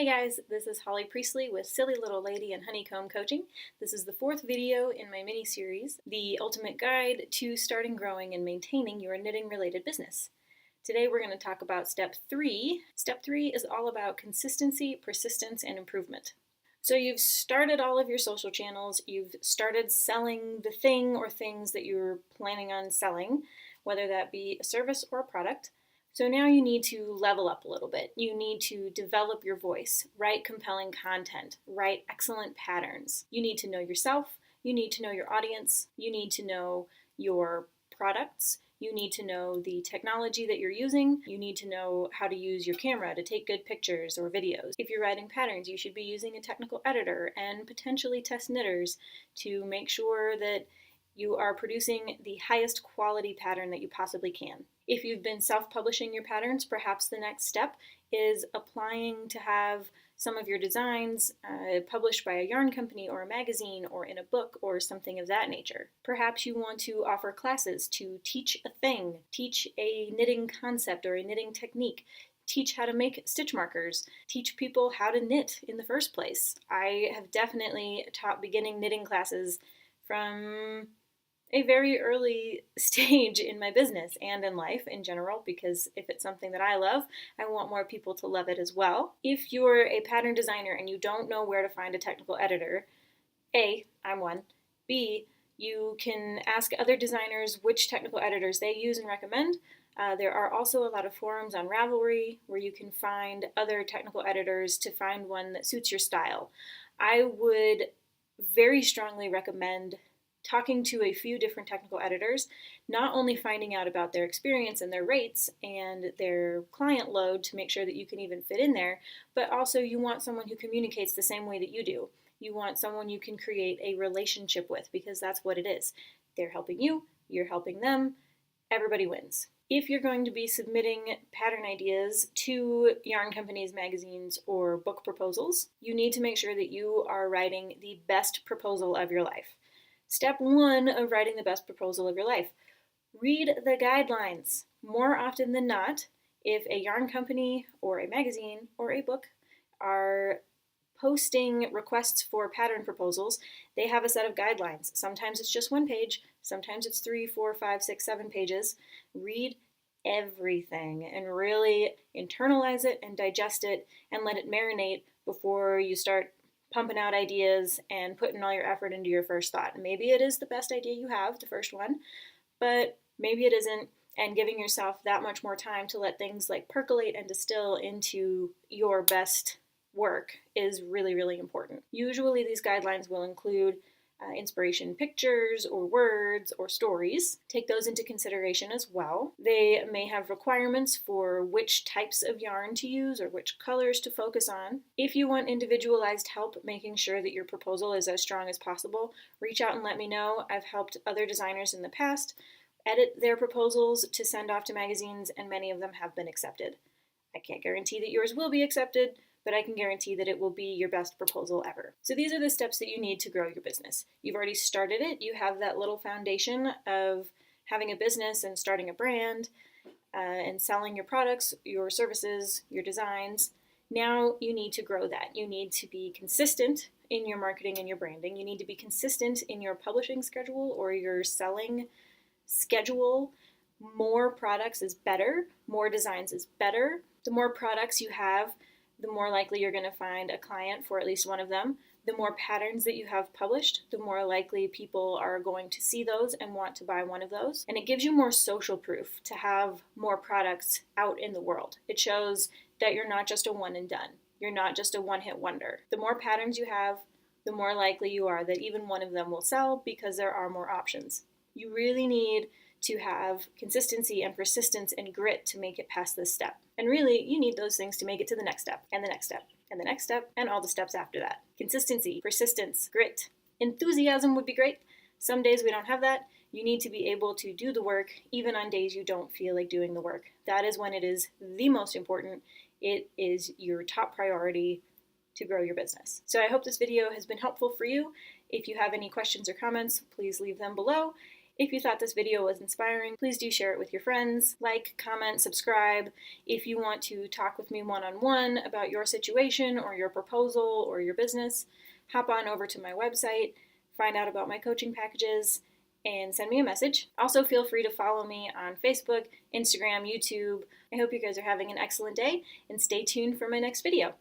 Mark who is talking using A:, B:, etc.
A: Hey guys, this is Holly Priestley with Silly Little Lady and Honeycomb Coaching. This is the fourth video in my mini-series, The Ultimate Guide to Starting, Growing, and Maintaining Your Knitting-Related Business. Today we're going to talk about Step 3. Step 3 is all about consistency, persistence, and improvement. So you've started all of your social channels, you've started selling the thing or things that you're planning on selling, whether that be a service or a product. So now you need to level up a little bit. You need to develop your voice, write compelling content, write excellent patterns. You need to know yourself, you need to know your audience, you need to know your products, you need to know the technology that you're using, you need to know how to use your camera to take good pictures or videos. If you're writing patterns, you should be using a technical editor and potentially test knitters to make sure that you are producing the highest quality pattern that you possibly can. If you've been self-publishing your patterns, perhaps the next step is applying to have some of your designs published by a yarn company or a magazine or in a book or something of that nature. Perhaps you want to offer classes to teach a thing, teach a knitting concept or a knitting technique, teach how to make stitch markers, teach people how to knit in the first place. I have definitely taught beginning knitting classes from a very early stage in my business and in life in general, because if it's something that I love, I want more people to love it as well. If you're a pattern designer and you don't know where to find a technical editor, A, I'm one, B, you can ask other designers which technical editors they use and recommend. There are also a lot of forums on Ravelry where you can find other technical editors to find one that suits your style. I would very strongly recommend talking to a few different technical editors, not only finding out about their experience and their rates and their client load to make sure that you can even fit in there, but also you want someone who communicates the same way that you do. You want someone you can create a relationship with, because that's what it is. They're helping you, you're helping them, everybody wins. If you're going to be submitting pattern ideas to yarn companies, magazines, or book proposals, you need to make sure that you are writing the best proposal of your life. Step 1 of writing the best proposal of your life. Read the guidelines. More often than not, if a yarn company or a magazine or a book are posting requests for pattern proposals, they have a set of guidelines. Sometimes it's just one page, sometimes it's 3, 4, 5, 6, 7 pages. Read everything and really internalize it and digest it and let it marinate before you start pumping out ideas and putting all your effort into your first thought. Maybe it is the best idea you have, the first one, but maybe it isn't, and giving yourself that much more time to let things like percolate and distill into your best work is really, really important. Usually these guidelines will include inspiration pictures or words or stories. Take those into consideration as well. They may have requirements for which types of yarn to use or which colors to focus on. If you want individualized help making sure that your proposal is as strong as possible, reach out and let me know. I've helped other designers in the past edit their proposals to send off to magazines, and many of them have been accepted. I can't guarantee that yours will be accepted, but I can guarantee that it will be your best proposal ever. So these are the steps that you need to grow your business. You've already started it. You have that little foundation of having a business and starting a brand and selling your products, your services, your designs. Now you need to grow that. You need to be consistent in your marketing and your branding. You need to be consistent in your publishing schedule or your selling schedule. More products is better. More designs is better. The more products you have, the more likely you're going to find a client for at least one of them. The more patterns that you have published, the more likely people are going to see those and want to buy one of those. And it gives you more social proof to have more products out in the world. It shows that you're not just a one and done. You're not just a one-hit wonder. The more patterns you have, the more likely you are that even one of them will sell because there are more options. You really need to have consistency and persistence and grit to make it past this step. And really, you need those things to make it to the next step, and the next step, and the next step, and all the steps after that. Consistency, persistence, grit. Enthusiasm would be great. Some days we don't have that. You need to be able to do the work even on days you don't feel like doing the work. That is when it is the most important. It is your top priority to grow your business. So I hope this video has been helpful for you. If you have any questions or comments, please leave them below. If you thought this video was inspiring, please do share it with your friends. Like, comment, subscribe. If you want to talk with me one-on-one about your situation or your proposal or your business, hop on over to my website, find out about my coaching packages, and send me a message. Also, feel free to follow me on Facebook, Instagram, YouTube. I hope you guys are having an excellent day, and stay tuned for my next video.